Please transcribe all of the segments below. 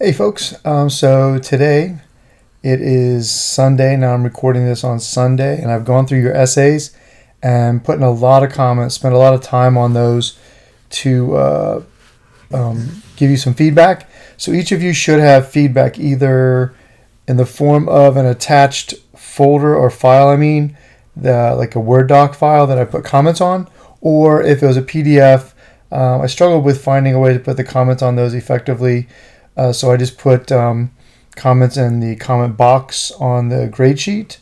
Hey folks, so today it is Sunday. Now I'm recording this on Sunday, and I've gone through your essays and put in a lot of comments, spent a lot of time on those to give you some feedback. So each of you should have feedback either in the form of an attached folder or file, like a Word doc file that I put comments on, or if it was a PDF. I struggled with finding a way to put the comments on those effectively. So I just put comments in the comment box on the grade sheet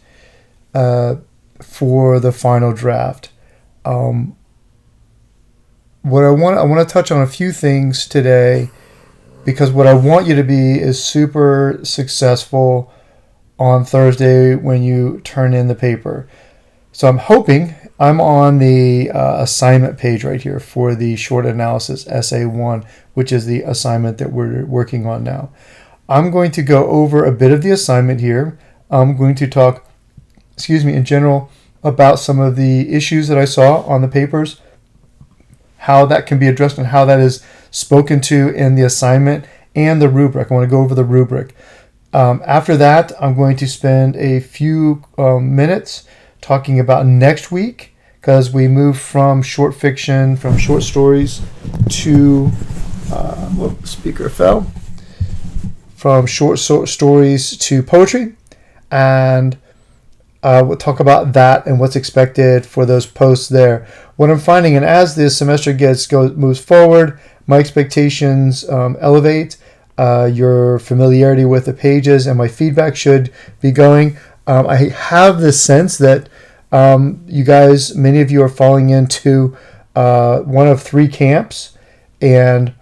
for the final draft. What I want to touch on a few things today, because what I want you to be is super successful on Thursday when you turn in the paper. So I'm on the assignment page right here for the short analysis essay 1, which is the assignment that we're working on now. I'm going to go over a bit of the assignment here. I'm going to talk, in general about some of the issues that I saw on the papers, how that can be addressed and how that is spoken to in the assignment, and the rubric. I want to go over the rubric. After that, I'm going to spend a few minutes talking about next week, because we moved from short fiction, from short stories to speaker fell, from short stories to poetry, and we'll talk about that and what's expected for those posts there. What I'm finding, and as the semester moves forward, my expectations elevate. Your familiarity with the pages and my feedback should be going. I have the sense that you guys, many of you are falling into one of 3 camps, and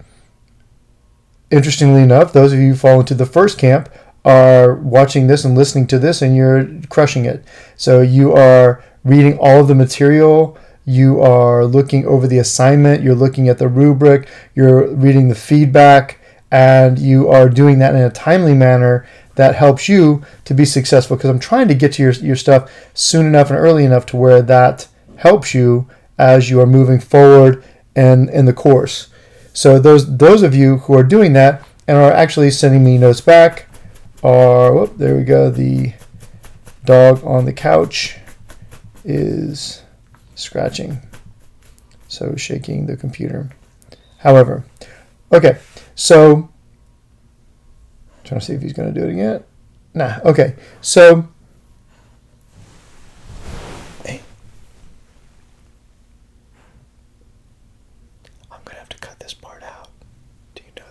interestingly enough, those of you who fall into the first camp are watching this and listening to this, and you're crushing it. So you are reading all of the material, you are looking over the assignment, you're looking at the rubric, you're reading the feedback, and you are doing that in a timely manner that helps you to be successful, because I'm trying to get to your stuff soon enough and early enough to where that helps you as you are moving forward in the course. So those of you who are doing that and are actually sending me notes back are, there we go, the dog on the couch is scratching, so shaking the computer. However, okay, so trying to see if he's going to do it again. Nah. Okay. So, hey, I'm going to have to cut this part out. Do you know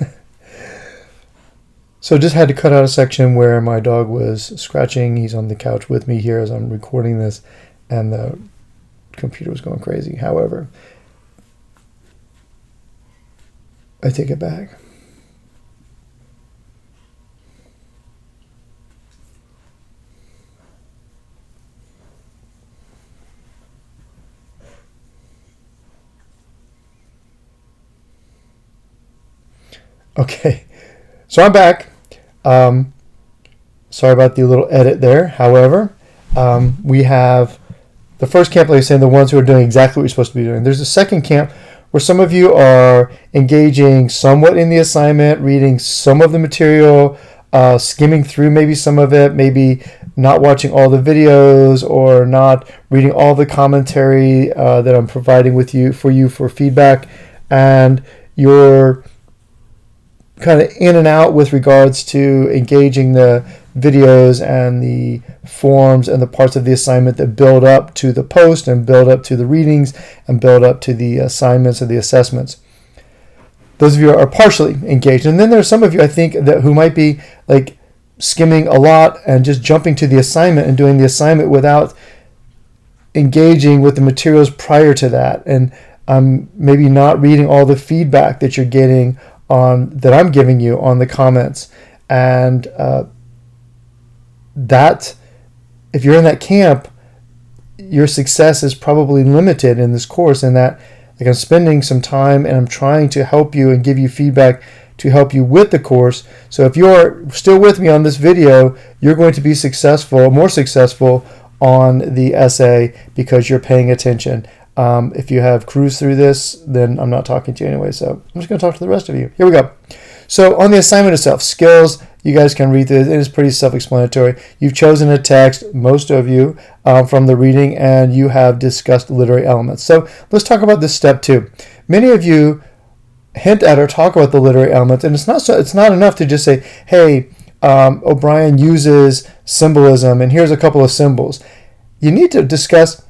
that? So just had to cut out a section where my dog was scratching. He's on the couch with me here as I'm recording this, and the computer was going crazy. However, I take it back. Okay, so I'm back. Sorry about the little edit there. However, we have the first camp, like I said, the ones who are doing exactly what you're supposed to be doing. There's a second camp where some of you are engaging somewhat in the assignment, reading some of the material, skimming through maybe some of it, maybe not watching all the videos or not reading all the commentary that I'm providing for you for feedback, and you're kind of in and out with regards to engaging the videos and the forms and the parts of the assignment that build up to the post and build up to the readings and build up to the assignments or the assessments. Those of you are partially engaged. And then there's some of you, I think, who might be like skimming a lot and just jumping to the assignment and doing the assignment without engaging with the materials prior to that, and maybe not reading all the feedback that you're getting that I'm giving you on the comments. And that, if you're in that camp, your success is probably limited in this course, in that like I'm spending some time and I'm trying to help you and give you feedback to help you with the course. So if you're still with me on this video, you're going to be more successful on the essay because you're paying attention. If you have cruised through this, then I'm not talking to you anyway, so I'm just going to talk to the rest of you. Here we go. So on the assignment itself, skills, you guys can read through it. It is pretty self-explanatory. You've chosen a text, most of you, from the reading, and you have discussed literary elements. So let's talk about this step 2. Many of you hint at or talk about the literary elements, and it's not enough to just say, hey, O'Brien uses symbolism, and here's a couple of symbols. You need to discuss,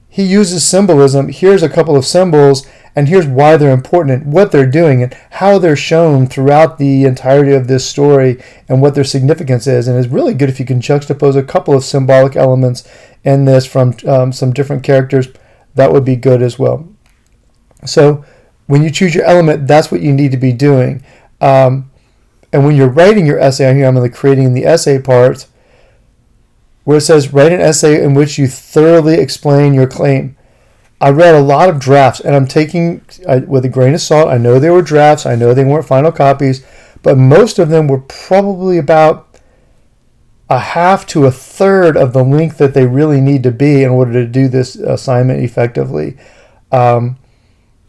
he uses symbolism, here's a couple of symbols, and here's why they're important and what they're doing and how they're shown throughout the entirety of this story and what their significance is. And it's really good if you can juxtapose a couple of symbolic elements in this from some different characters. That would be good as well. So when you choose your element, that's what you need to be doing. And when you're writing your essay, here I'm creating the essay part, where it says, write an essay in which you thoroughly explain your claim. I read a lot of drafts, and I'm taking with a grain of salt. I know they were drafts. I know they weren't final copies, but most of them were probably about a half to a third of the length that they really need to be in order to do this assignment effectively.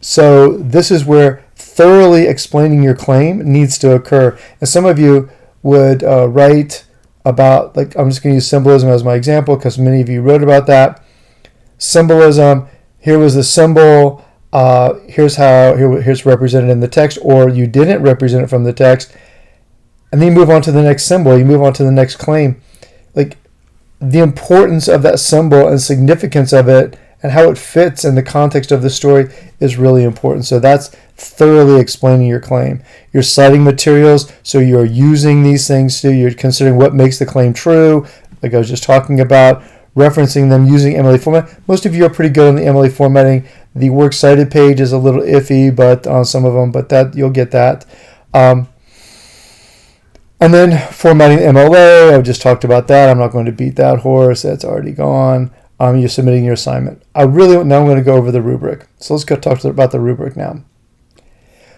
So this is where thoroughly explaining your claim needs to occur. And some of you would write about, like, I'm just going to use symbolism as my example because many of you wrote about that. Symbolism. Here was the symbol, here's represented in the text, or you didn't represent it from the text, and then you move on to the next symbol, you move on to the next claim. Like, the importance of that symbol and significance of it and how it fits in the context of the story is really important. So that's thoroughly explaining your claim. You're citing materials, so you're using these things too. You're considering what makes the claim true, like I was just talking about, referencing them using MLA format. Most of you are pretty good on the MLA formatting. The works cited page is a little iffy, but on some of them, but that you'll get that. And then formatting the MLA, I just talked about that. I'm not going to beat that horse. That's already gone. You're submitting your assignment. Now I'm going to go over the rubric. So let's go talk about the rubric now.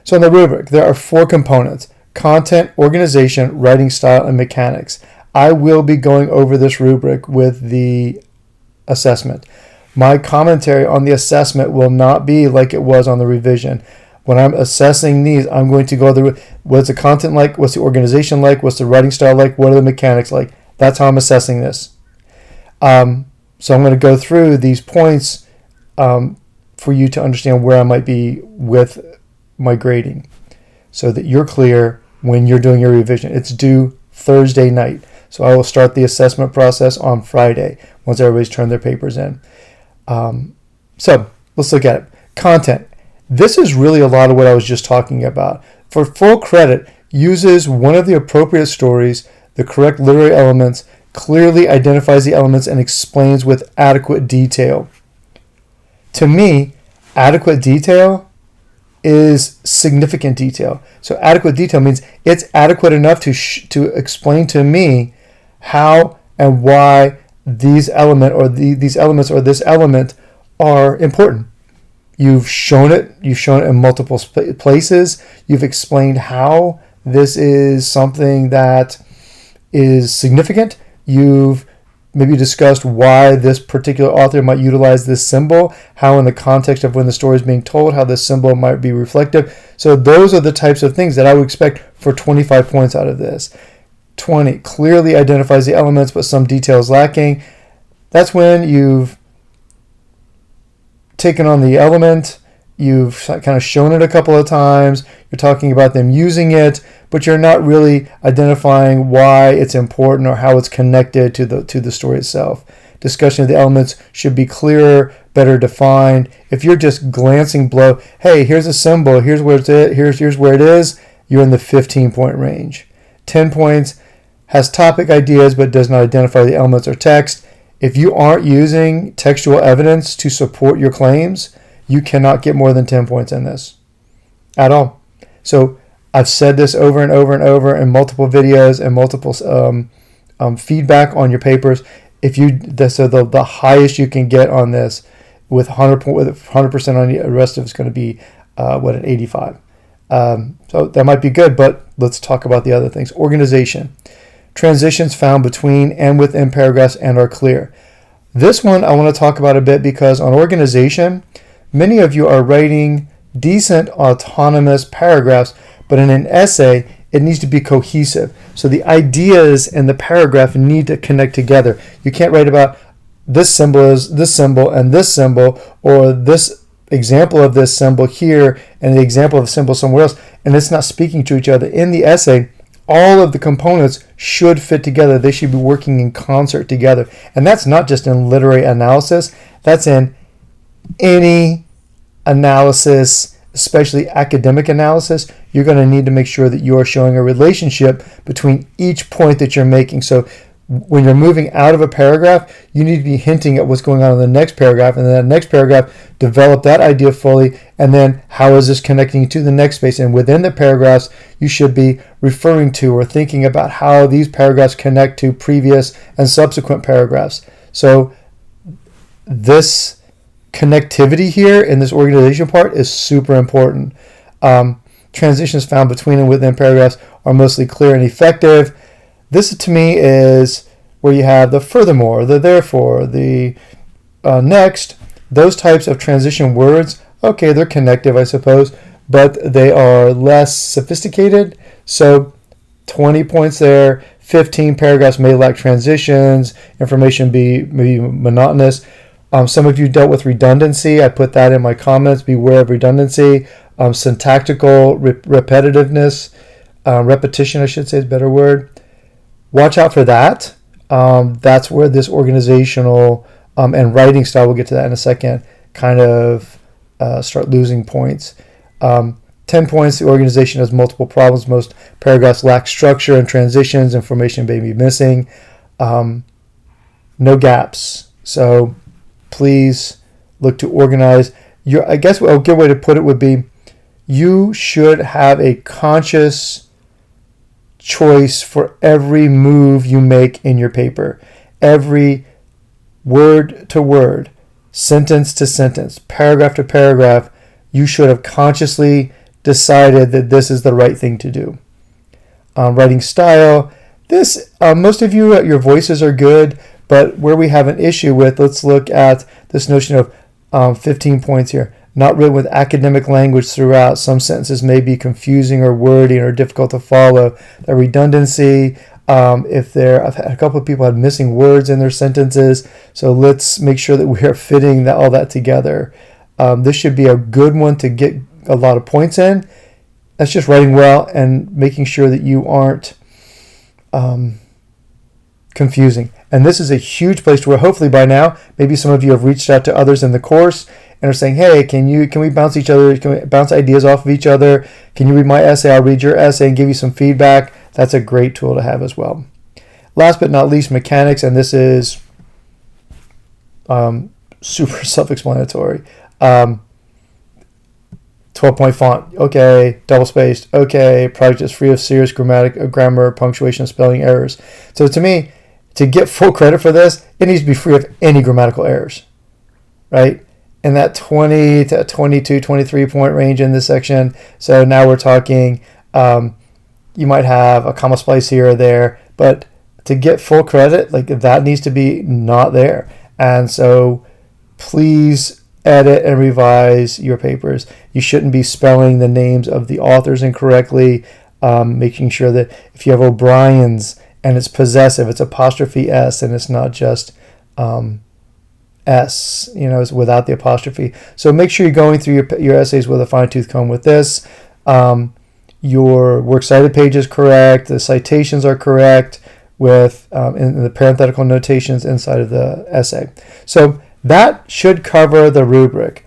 So in the rubric, there are 4 components: content, organization, writing style, and mechanics. I will be going over this rubric with the assessment. My commentary on the assessment will not be like it was on the revision. When I'm assessing these, I'm going to go through what's the content like, what's the organization like, what's the writing style like, what are the mechanics like. That's how I'm assessing this. So I'm going to go through these points for you to understand where I might be with my grading so that you're clear when you're doing your revision. It's due Thursday night. So I will start the assessment process on Friday once everybody's turned their papers in. So let's look at it. Content. This is really a lot of what I was just talking about. For full credit, uses one of the appropriate stories, the correct literary elements, clearly identifies the elements, and explains with adequate detail. To me, adequate detail is significant detail. So adequate detail means it's adequate enough to explain to me how and why these element or these elements or this element are important. You've shown it in multiple places. You've explained how this is something that is significant. You've maybe discussed why this particular author might utilize this symbol, how in the context of when the story is being told, how this symbol might be reflective. So those are the types of things that I would expect for 25 points out of this. 20, clearly identifies the elements, but some details lacking. That's when you've taken on the element, you've kind of shown it a couple of times, you're talking about them using it, but you're not really identifying why it's important or how it's connected to the story itself. Discussion of the elements should be clearer, better defined. If you're just glancing below, hey, here's a symbol, here's where it is, you're in the 15-point range. 10 points, has topic ideas but does not identify the elements or text. If you aren't using textual evidence to support your claims, you cannot get more than 10 points in this at all. So I've said this over and over and over in multiple videos and multiple feedback on your papers. The highest you can get on this with 100% on the rest of it's going to be an 85. So that might be good, but let's talk about the other things. Organization. Transitions found between and within paragraphs and are clear. This one I want to talk about a bit because on organization, many of you are writing decent autonomous paragraphs, but in an essay, it needs to be cohesive. So the ideas in the paragraph need to connect together. You can't write about this symbol is this symbol and this symbol, or this example of this symbol here and the example of the symbol somewhere else, and it's not speaking to each other. In the essay, all of the components should fit together. They should be working in concert together. And that's not just in literary analysis. That's in any analysis, especially academic analysis. You're going to need to make sure that you are showing a relationship between each point that you're making. So when you're moving out of a paragraph, you need to be hinting at what's going on in the next paragraph, and then that next paragraph, develop that idea fully, and then how is this connecting to the next space? And within the paragraphs, you should be referring to or thinking about how these paragraphs connect to previous and subsequent paragraphs. So this connectivity here in this organization part is super important. Transitions found between and within paragraphs are mostly clear and effective. This, to me, is where you have the furthermore, the therefore, the next, those types of transition words. Okay, they're connective, I suppose, but they are less sophisticated. So 20 points there, 15 paragraphs may lack transitions, information be maybe monotonous. Some of you dealt with redundancy. I put that in my comments. Beware of redundancy. Syntactical repetitiveness, repetition, I should say is a better word. Watch out for that. That's where this organizational and writing style, we'll get to that in a second, kind of start losing points. 10 points, the organization has multiple problems. Most paragraphs lack structure and transitions. Information may be missing. No gaps. So please look to organize. I guess a good way to put it would be, you should have a conscious choice for every move you make in your paper. Every word to word, sentence to sentence, paragraph to paragraph, you should have consciously decided that this is the right thing to do. Writing style, this, most of you, your voices are good, but where we have an issue with, let's look at this notion of 15 points here. Not written with academic language throughout. Some sentences may be confusing or wordy or difficult to follow. The redundancy, I've had a couple of people had missing words in their sentences, so let's make sure that we are fitting all that together. This should be a good one to get a lot of points in. That's just writing well and making sure that you aren't confusing. And this is a huge place where hopefully by now, maybe some of you have reached out to others in the course and are saying, hey, can we bounce ideas off of each other? Can you read my essay? I'll read your essay and give you some feedback. That's a great tool to have as well. Last but not least, mechanics, and this is super self-explanatory. 12-point font, okay. Double spaced, okay. Project is free of serious grammar, punctuation, spelling errors. So to me, to get full credit for this, it needs to be free of any grammatical errors, right? In that 20 to 22, 23 point range in this section. So now we're talking, you might have a comma splice here or there, but to get full credit, like that needs to be not there. And so please edit and revise your papers. You shouldn't be spelling the names of the authors incorrectly, making sure that if you have O'Brien's and it's possessive, it's apostrophe S and it's not just S, it's without the apostrophe. So make sure you're going through your essays with a fine-tooth comb with this. Your works cited page is correct. The citations are correct with in the parenthetical notations inside of the essay. So that should cover the rubric.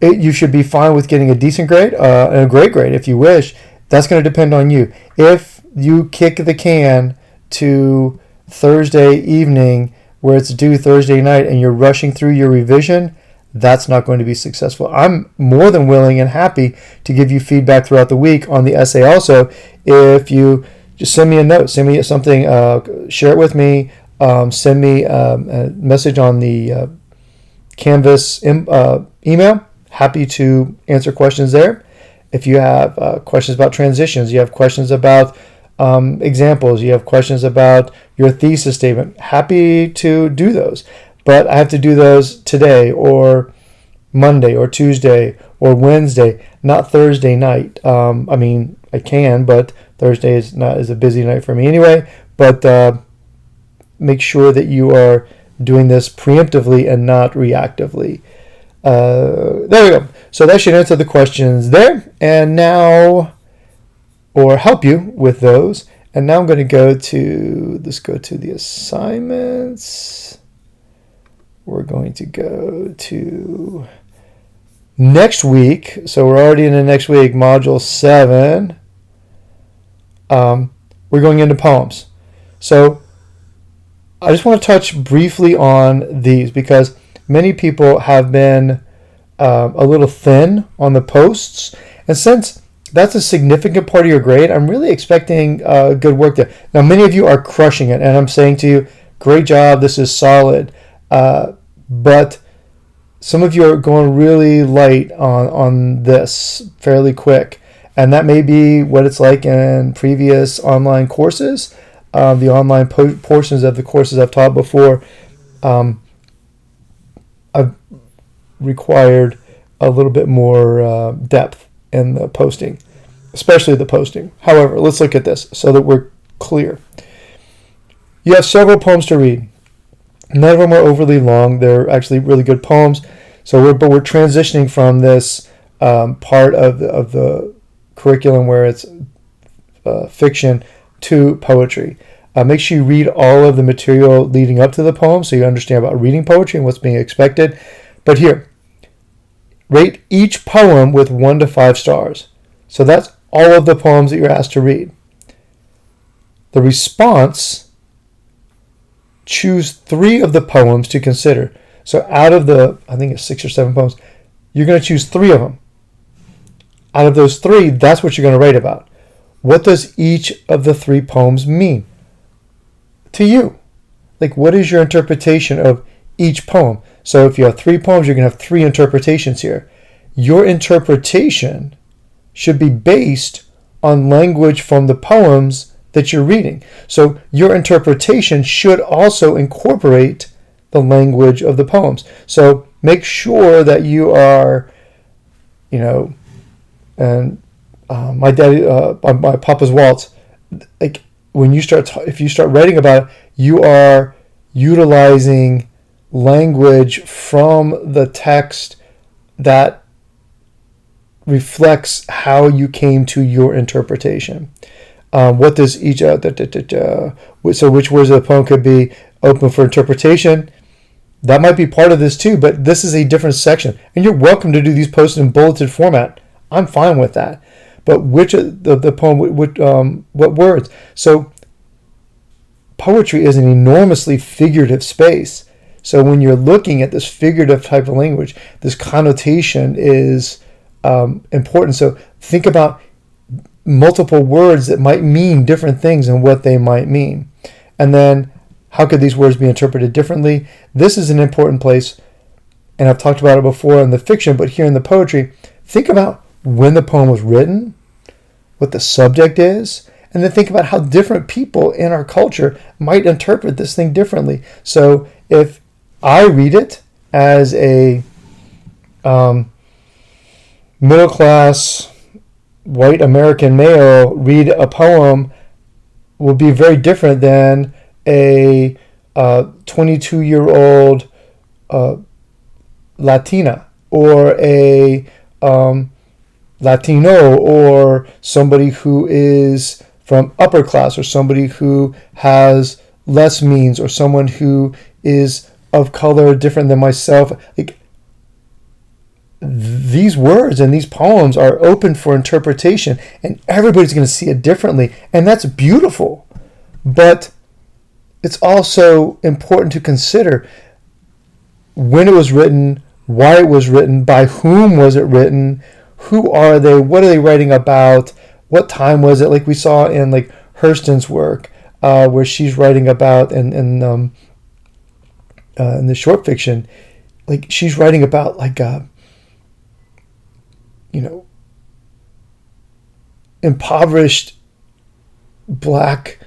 You should be fine with getting a decent grade and a great grade if you wish. That's going to depend on you. If you kick the can to Thursday evening where it's due Thursday night and you're rushing through your revision, that's not going to be successful. I'm more than willing and happy to give you feedback throughout the week on the essay also. If you just send me a note, send me something, share it with me, send me a message on the Canvas email. Happy to answer questions there. If you have questions about transitions, you have questions about examples, you have questions about your thesis statement, happy to do those. but I have to do those today or Monday or Tuesday or Wednesday, not Thursday night. I mean, I can, but Thursday is a busy night for me anyway. But make sure that you are doing this preemptively and not reactively. There we go. So that should answer the questions there. And now, or help you with those. And now I'm going to let's go to the assignments. We're going to go to next week. So we're already in the next week, module 7. We're going into poems. So I just want to touch briefly on these because many people have been a little thin on the posts. And since that's a significant part of your grade, I'm really expecting good work there. Now, many of you are crushing it, and I'm saying to you, great job, this is solid. But some of you are going really light on this fairly quick. And that may be what it's like in previous online courses. The online portions of the courses I've taught before, I've required a little bit more depth in the posting, especially the posting. However, let's look at this so that we're clear. You have several poems to read. None of them are overly long. They're actually really good poems. So we're transitioning from this part of the curriculum where it's fiction to poetry. Make sure you read all of the material leading up to the poem so you understand about reading poetry and what's being expected. But here, rate each poem with 1 to 5 stars. So that's all of the poems that you're asked to read. The response, choose 3 of the poems to consider. So out of the, I think it's 6 or 7 poems, you're going to choose 3 of them. Out of those 3, that's what you're going to write about. What does each of the 3 poems mean to you? Like, what is your interpretation of each poem? So if you have 3 poems, you're going to have 3 interpretations here. Your interpretation should be based on language from the poems that you're reading. So your interpretation should also incorporate the language of the poems. So make sure that you are, and my daddy, my Papa's Waltz, like when you start, if you start writing about it, you are utilizing language from the text that reflects how you came to your interpretation. What does each so which words of the poem could be open for interpretation? That might be part of this too, but this is a different section, and you're welcome to do these posts in bulleted format. I'm fine with that. But which of the poem, what words? So poetry is an enormously figurative space. So when you're looking at this figurative type of language, this connotation is important. So think about multiple words that might mean different things and what they might mean. And then how could these words be interpreted differently? This is an important place, and I've talked about it before in the fiction, but here in the poetry, think about when the poem was written, what the subject is, and then think about how different people in our culture might interpret this thing differently. So if I read it as a middle-class white American male, read a poem will be very different than a 22-year-old Latina or a Latino or somebody who is from upper class or somebody who has less means or someone who is of color different than myself. Like, these words and these poems are open for interpretation, and everybody's going to see it differently, and that's beautiful. But it's also important to consider when it was written, why it was written, by whom was it written, who are they, what are they writing about, what time was it, like we saw in like Hurston's work, where she's writing about in the short fiction, like she's writing about like impoverished black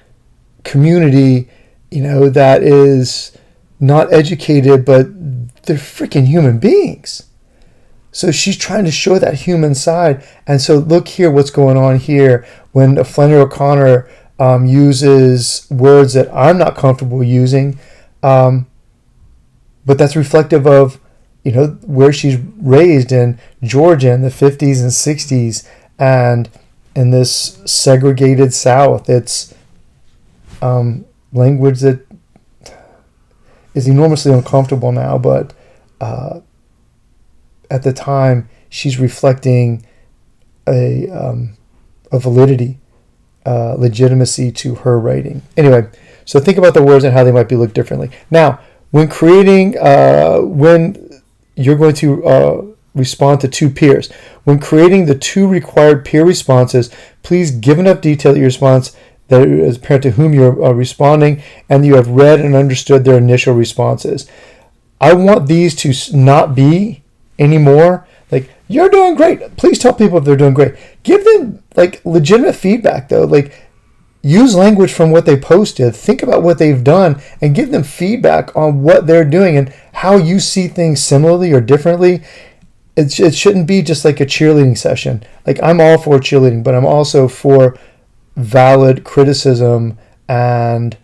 community, that is not educated, but they're freaking human beings. So she's trying to show that human side. And so look here, what's going on here when Flannery O'Connor uses words that I'm not comfortable using, but that's reflective of, where she's raised in Georgia in the 50s and 60s, and in this segregated South. It's language that is enormously uncomfortable now, but at the time she's reflecting a validity, legitimacy to her writing. Anyway, so think about the words and how they might be looked differently. Now, when creating, when you're going to respond to two peers, when creating the two required peer responses, please give enough detail in your response that is apparent to whom you're responding, and you have read and understood their initial responses. I want these to not be anymore like, you're doing great. Please tell people if they're doing great. Give them legitimate feedback though. Use language from what they posted. Think about what they've done and give them feedback on what they're doing and how you see things similarly or differently. It shouldn't be just like a cheerleading session. I'm all for cheerleading, but I'm also for valid criticism and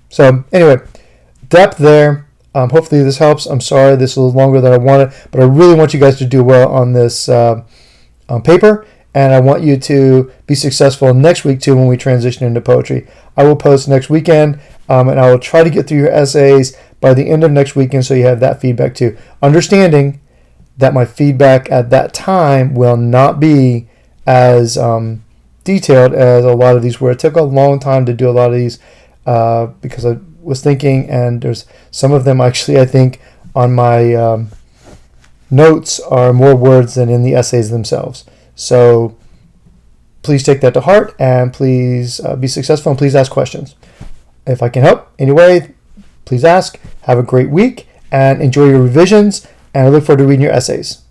So anyway, depth there. Hopefully this helps. I'm sorry this is a little longer than I wanted, but I really want you guys to do well on this paper, and I want you to be successful next week too when we transition into poetry. I will post next weekend, and I will try to get through your essays by the end of next weekend so you have that feedback too. Understanding that my feedback at that time will not be as detailed as a lot of these were. It took a long time to do a lot of these because I was thinking, and there's some of them actually I think on my notes are more words than in the essays themselves. So please take that to heart, and please be successful, and please ask questions. If I can help anyway, please ask. Have a great week and enjoy your revisions, and I look forward to reading your essays.